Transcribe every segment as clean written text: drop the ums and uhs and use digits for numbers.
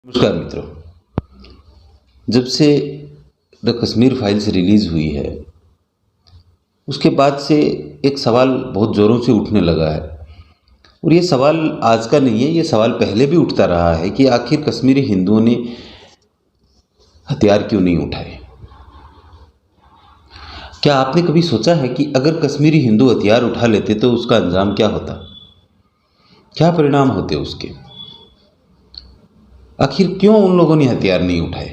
नमस्कार मित्रों। जब से द कश्मीर फाइल्स रिलीज़ हुई है उसके बाद से एक सवाल बहुत ज़ोरों से उठने लगा है और ये सवाल आज का नहीं है, ये सवाल पहले भी उठता रहा है कि आखिर कश्मीरी हिंदुओं ने हथियार क्यों नहीं उठाए। क्या आपने कभी सोचा है कि अगर कश्मीरी हिंदू हथियार उठा लेते तो उसका अंजाम क्या होता, क्या परिणाम होते उसके? आखिर क्यों उन लोगों ने हथियार नहीं उठाए?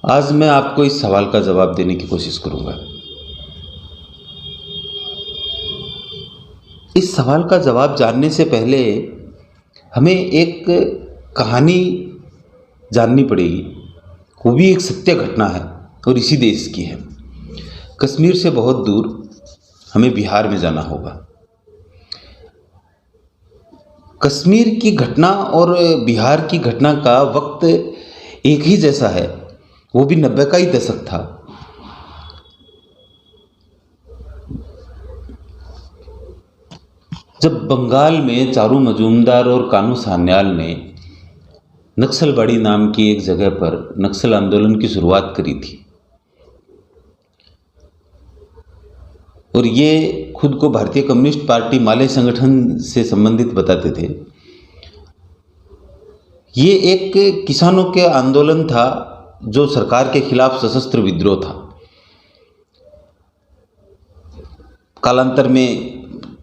आज मैं आपको इस सवाल का जवाब देने की कोशिश करूंगा। इस सवाल का जवाब जानने से पहले हमें एक कहानी जाननी पड़ेगी। वो भी एक सत्य घटना है और इसी देश की है। कश्मीर से बहुत दूर हमें बिहार में जाना होगा। कश्मीर की घटना और बिहार की घटना का वक्त एक ही जैसा है, वो भी 90 का ही दशक था। जब बंगाल में चारू मजूमदार और कानू सान्याल ने नक्सलबाड़ी नाम की एक जगह पर नक्सल आंदोलन की शुरुआत करी थी और ये खुद को भारतीय कम्युनिस्ट पार्टी माले संगठन से संबंधित बताते थे। ये एक किसानों के आंदोलन था जो सरकार के खिलाफ सशस्त्र विद्रोह था। कालांतर में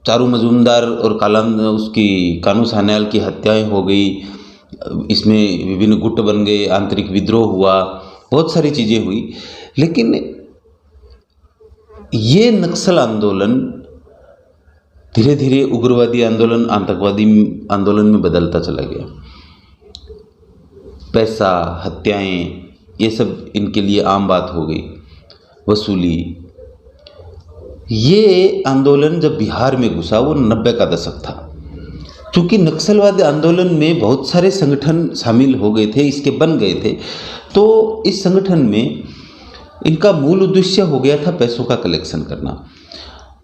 चारू मजूमदार और उसकी कानू सान्याल की हत्याएं हो गई, इसमें विभिन्न गुट बन गए, आंतरिक विद्रोह हुआ, बहुत सारी चीज़ें हुई। लेकिन ये नक्सल आंदोलन धीरे धीरे उग्रवादी आंदोलन, आतंकवादी आंदोलन में बदलता चला गया। पैसा, हत्याएं, ये सब इनके लिए आम बात हो गई, वसूली। ये आंदोलन जब बिहार में घुसा वो 90 का दशक था। क्योंकि नक्सलवादी आंदोलन में बहुत सारे संगठन शामिल हो गए थे, इसके बन गए थे, तो इस संगठन में इनका मूल उद्देश्य हो गया था पैसों का कलेक्शन करना।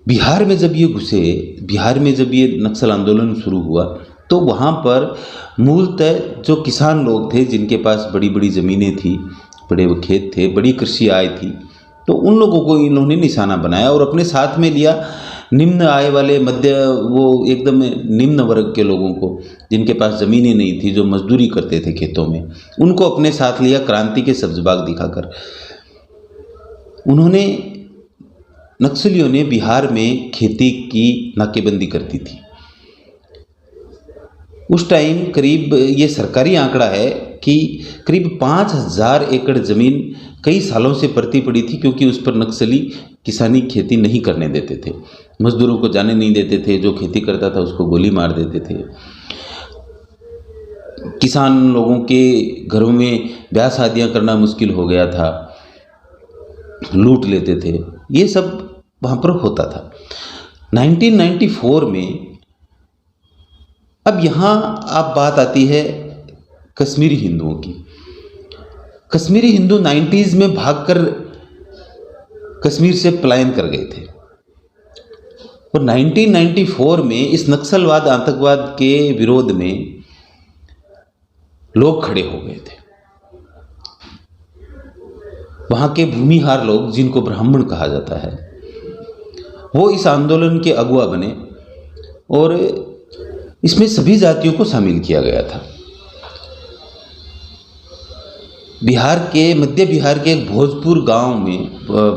बिहार में जब ये घुसे, बिहार में जब ये नक्सल आंदोलन शुरू हुआ तो वहाँ पर मूलतः जो किसान लोग थे, जिनके पास बड़ी बड़ी ज़मीनें थी, बड़े खेत थे, बड़ी कृषि आय थी, तो उन लोगों को इन्होंने निशाना बनाया और अपने साथ में लिया निम्न आय वाले, वो एकदम निम्न वर्ग के लोगों को, जिनके पास ज़मीनें नहीं थी, जो मजदूरी करते थे खेतों में, उनको अपने साथ लिया क्रांति के सब्जबाग दिखाकर। उन्होंने, नक्सलियों ने बिहार में खेती की नाकेबंदी कर दी थी। उस टाइम करीब, ये सरकारी आंकड़ा है कि करीब 5000 एकड़ ज़मीन कई सालों से पड़ती पड़ी थी, क्योंकि उस पर नक्सली किसानी खेती नहीं करने देते थे, मजदूरों को जाने नहीं देते थे, जो खेती करता था उसको गोली मार देते थे, किसान लोगों के घरों में ब्याह शादियाँ करना मुश्किल हो गया था, लूट लेते थे, ये सब वहाँ पर होता था। 1994 में, अब यहाँ आप बात आती है कश्मीरी हिंदुओं की। कश्मीरी हिंदू 90s में भागकर कश्मीर से पलायन कर गए थे और 1994 में इस नक्सलवाद, आतंकवाद के विरोध में लोग खड़े हो गए थे। वहाँ के भूमिहार लोग, जिनको ब्राह्मण कहा जाता है, वो इस आंदोलन के अगुवा बने और इसमें सभी जातियों को शामिल किया गया था। बिहार के, मध्य बिहार के एक भोजपुर गांव में,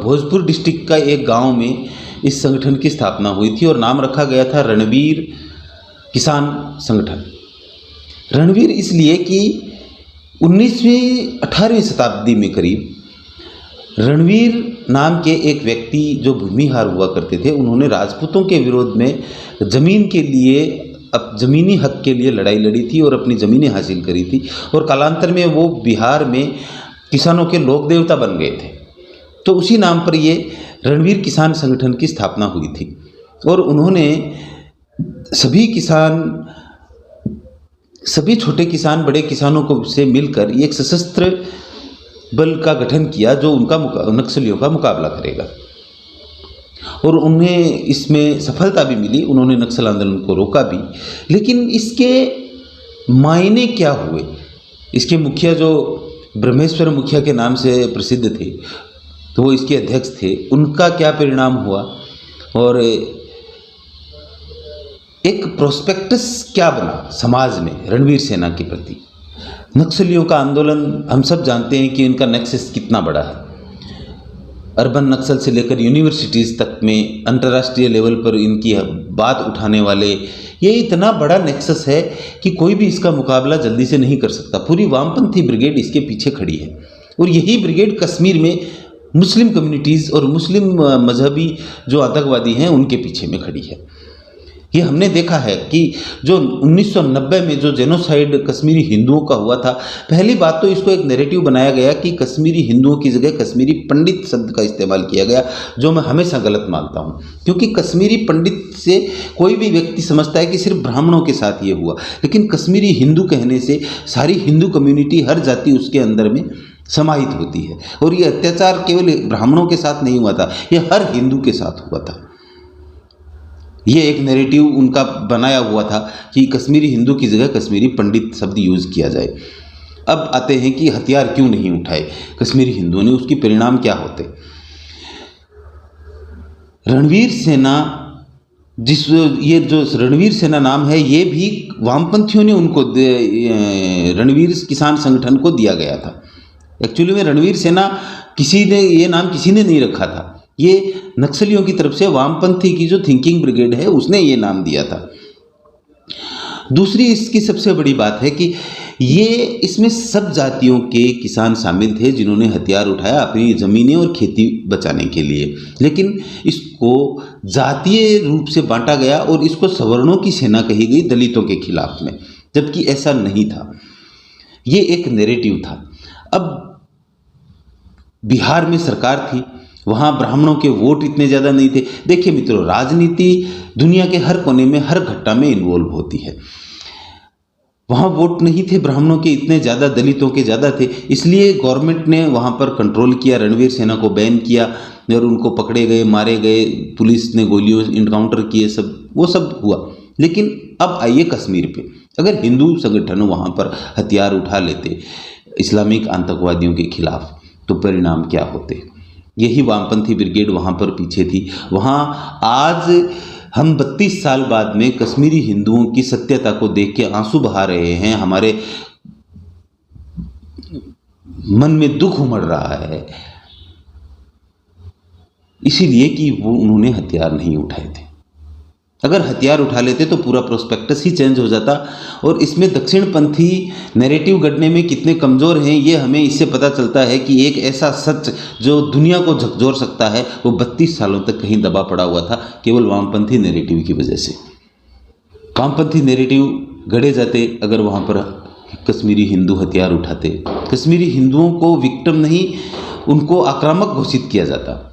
भोजपुर डिस्ट्रिक्ट का एक गांव में इस संगठन की स्थापना हुई थी और नाम रखा गया था रणवीर किसान संगठन। रणवीर इसलिए कि 18वीं शताब्दी में करीब रणवीर नाम के एक व्यक्ति जो भूमिहार हुआ करते थे, उन्होंने राजपूतों के विरोध में ज़मीन के लिए, अब ज़मीनी हक के लिए लड़ाई लड़ी थी और अपनी ज़मीनें हासिल करी थी और कालांतर में वो बिहार में किसानों के लोक देवता बन गए थे। तो उसी नाम पर ये रणवीर किसान संगठन की स्थापना हुई थी और उन्होंने सभी किसान, सभी छोटे किसान, बड़े किसानों को से मिलकर एक सशस्त्र बल का गठन किया जो उनका नक्सलियों का मुकाबला करेगा। और उन्हें इसमें सफलता भी मिली, उन्होंने नक्सल आंदोलन को रोका भी। लेकिन इसके मायने क्या हुए? इसके मुखिया जो ब्रह्मेश्वर मुखिया के नाम से प्रसिद्ध थे, तो वो इसके अध्यक्ष थे, उनका क्या परिणाम हुआ और एक प्रोस्पेक्टस क्या बना समाज में रणवीर सेना के प्रति? नक्सलियों का आंदोलन हम सब जानते हैं कि इनका नेक्सस कितना बड़ा है। अर्बन नक्सल से लेकर यूनिवर्सिटीज़ तक में अंतर्राष्ट्रीय लेवल पर इनकी बात उठाने वाले, ये इतना बड़ा नेक्सस है कि कोई भी इसका मुकाबला जल्दी से नहीं कर सकता। पूरी वामपंथी ब्रिगेड इसके पीछे खड़ी है और यही ब्रिगेड कश्मीर में मुस्लिम कम्युनिटीज़ और मुस्लिम मजहबी जो आतंकवादी हैं उनके पीछे में खड़ी है। ये हमने देखा है कि जो 1990 में जो जेनोसाइड कश्मीरी हिंदुओं का हुआ था, पहली बात तो इसको एक नैरेटिव बनाया गया कि कश्मीरी हिंदुओं की जगह कश्मीरी पंडित शब्द का इस्तेमाल किया गया, जो मैं हमेशा गलत मानता हूँ, क्योंकि कश्मीरी पंडित से कोई भी व्यक्ति समझता है कि सिर्फ ब्राह्मणों के साथ ये हुआ, लेकिन कश्मीरी हिंदू कहने से सारी हिंदू कम्युनिटी, हर जाति उसके अंदर में समाहित होती है। और ये अत्याचार केवल ब्राह्मणों के साथ नहीं हुआ था, ये हर हिंदू के साथ हुआ था। ये एक नैरेटिव उनका बनाया हुआ था कि कश्मीरी हिंदू की जगह कश्मीरी पंडित शब्द यूज़ किया जाए। अब आते हैं कि हथियार क्यों नहीं उठाए कश्मीरी हिंदुओं ने, उसके परिणाम क्या होते? रणवीर सेना, ये जो रणवीर सेना नाम है, ये भी वामपंथियों ने उनको रणवीर किसान संगठन को दिया गया था। एक्चुअली में रणवीर सेना ये नाम किसी ने नहीं रखा था, ये नक्सलियों की तरफ से वामपंथी की जो थिंकिंग ब्रिगेड है उसने ये नाम दिया था। दूसरी इसकी सबसे बड़ी बात है कि इसमें सब जातियों के किसान शामिल थे जिन्होंने हथियार उठाया अपनी ज़मीनें और खेती बचाने के लिए, लेकिन इसको जातीय रूप से बांटा गया और इसको सवर्णों की सेना कही गई दलितों के खिलाफ में, जबकि ऐसा नहीं था। ये एक नैरेटिव था। अब बिहार में सरकार थी, वहाँ ब्राह्मणों के वोट इतने ज़्यादा नहीं थे। देखिए मित्रों, राजनीति दुनिया के हर कोने में हर घटना में इन्वॉल्व होती है। वहाँ वोट नहीं थे ब्राह्मणों के इतने ज़्यादा, दलितों के ज़्यादा थे, इसलिए गवर्नमेंट ने वहाँ पर कंट्रोल किया, रणवीर सेना को बैन किया और उनको पकड़े गए, मारे गए, पुलिस ने गोलियों इनकाउंटर किए, सब वो सब हुआ। लेकिन अब आइए कश्मीर पे, अगर हिंदू संगठन वहाँ पर हथियार उठा लेते इस्लामिक आतंकवादियों के खिलाफ, तो परिणाम क्या होते? यही वामपंथी ब्रिगेड वहाँ पर पीछे थी। वहाँ आज हम 32 साल बाद में कश्मीरी हिंदुओं की सत्यता को देख के आंसू बहा रहे हैं, हमारे मन में दुख उमड़ रहा है, इसीलिए कि उन्होंने हथियार नहीं उठाए थे। अगर हथियार उठा लेते तो पूरा प्रोस्पेक्टस ही चेंज हो जाता। और इसमें दक्षिणपंथी नैरेटिव गढ़ने में कितने कमज़ोर हैं ये हमें इससे पता चलता है कि एक ऐसा सच जो दुनिया को झकझोर सकता है, वो 32 सालों तक कहीं दबा पड़ा हुआ था, केवल वामपंथी नैरेटिव की वजह से। वामपंथी नैरेटिव गढ़े जाते अगर वहाँ पर कश्मीरी हिंदू हथियार उठाते, कश्मीरी हिंदुओं को विक्टिम नहीं, उनको आक्रामक घोषित किया जाता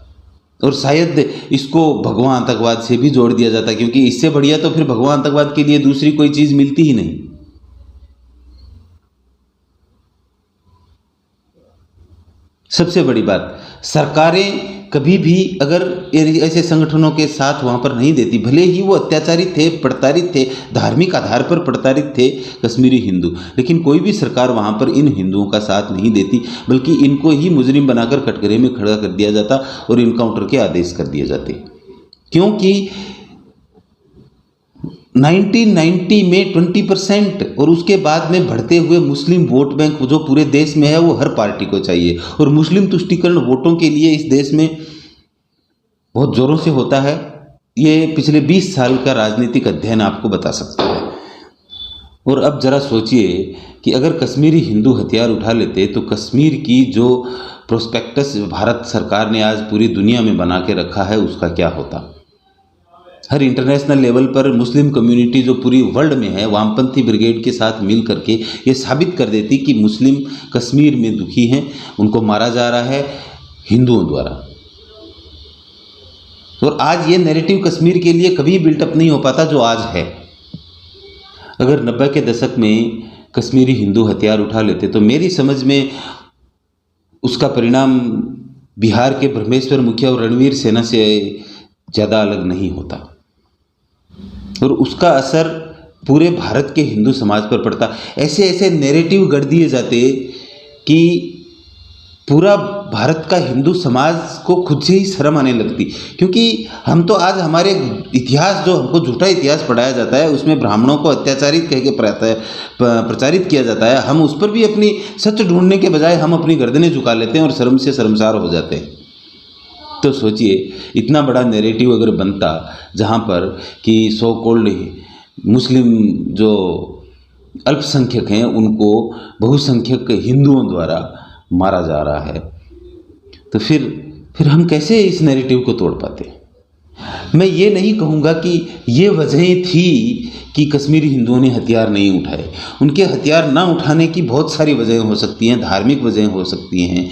और शायद इसको भगवा आतंकवाद से भी जोड़ दिया जाता, क्योंकि इससे बढ़िया तो फिर भगवा आतंकवाद के लिए दूसरी कोई चीज़ मिलती ही नहीं। सबसे बड़ी बात, सरकारें कभी भी अगर ऐसे संगठनों के साथ वहाँ पर नहीं देती, भले ही वो अत्याचारी थे, प्रताड़ित थे, धार्मिक आधार पर प्रताड़ित थे कश्मीरी हिंदू, लेकिन कोई भी सरकार वहाँ पर इन हिंदुओं का साथ नहीं देती, बल्कि इनको ही मुजरिम बनाकर कटघरे में खड़ा कर दिया जाता और इनकाउंटर के आदेश कर दिए जाते। क्योंकि 1990 में 20% और उसके बाद में बढ़ते हुए मुस्लिम वोट बैंक जो पूरे देश में है, वो हर पार्टी को चाहिए। और मुस्लिम तुष्टीकरण वोटों के लिए इस देश में बहुत ज़ोरों से होता है। ये पिछले 20 साल का राजनीतिक अध्ययन आपको बता सकता है। और अब ज़रा सोचिए कि अगर कश्मीरी हिंदू हथियार उठा लेते तो कश्मीर की जो प्रोस्पेक्टस भारत सरकार ने आज पूरी दुनिया में बना के रखा है, उसका क्या होता। हर इंटरनेशनल लेवल पर मुस्लिम कम्युनिटी जो पूरी वर्ल्ड में है, वामपंथी ब्रिगेड के साथ मिल करके ये साबित कर देती कि मुस्लिम कश्मीर में दुखी हैं, उनको मारा जा रहा है हिंदुओं द्वारा। और आज ये नैरेटिव कश्मीर के लिए कभी बिल्टअप नहीं हो पाता जो आज है। अगर 90 के दशक में कश्मीरी हिंदू हथियार उठा लेते तो मेरी समझ में उसका परिणाम बिहार के ब्रह्मेश्वर मुखिया और रणवीर सेना से ज़्यादा अलग नहीं होता और उसका असर पूरे भारत के हिंदू समाज पर पड़ता। ऐसे ऐसे नैरेटिव गढ़ दिए जाते कि पूरा भारत का हिंदू समाज को खुद से ही शर्म आने लगती, क्योंकि हम तो आज हमारे इतिहास, जो हमको झूठा इतिहास पढ़ाया जाता है, उसमें ब्राह्मणों को अत्याचारित कह के प्रचारित किया जाता है, हम उस पर भी अपनी सच ढूंढने के बजाय हम अपनी गर्दनें झुका लेते हैं और शर्म से शर्मसार हो जाते हैं। तो सोचिए, इतना बड़ा नैरेटिव अगर बनता जहाँ पर कि सो कॉल्ड मुस्लिम जो अल्पसंख्यक हैं उनको बहुसंख्यक हिंदुओं द्वारा मारा जा रहा है, तो फिर हम कैसे इस नैरेटिव को तोड़ पाते। मैं ये नहीं कहूँगा कि ये वजहें थी कि कश्मीरी हिंदुओं ने हथियार नहीं उठाए। उनके हथियार ना उठाने की बहुत सारी वजहें हो सकती हैं, धार्मिक वजहें हो सकती हैं,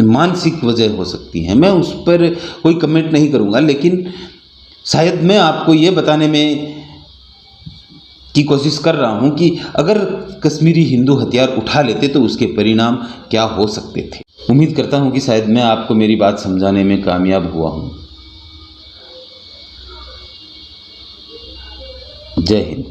मानसिक वजह हो सकती हैं, मैं उस पर कोई कमेंट नहीं करूँगा। लेकिन शायद मैं आपको ये बताने में की कोशिश कर रहा हूँ कि अगर कश्मीरी हिंदू हथियार उठा लेते तो उसके परिणाम क्या हो सकते थे। उम्मीद करता हूँ कि शायद मैं आपको मेरी बात समझाने में कामयाब हुआ हूँ। जय हिंद।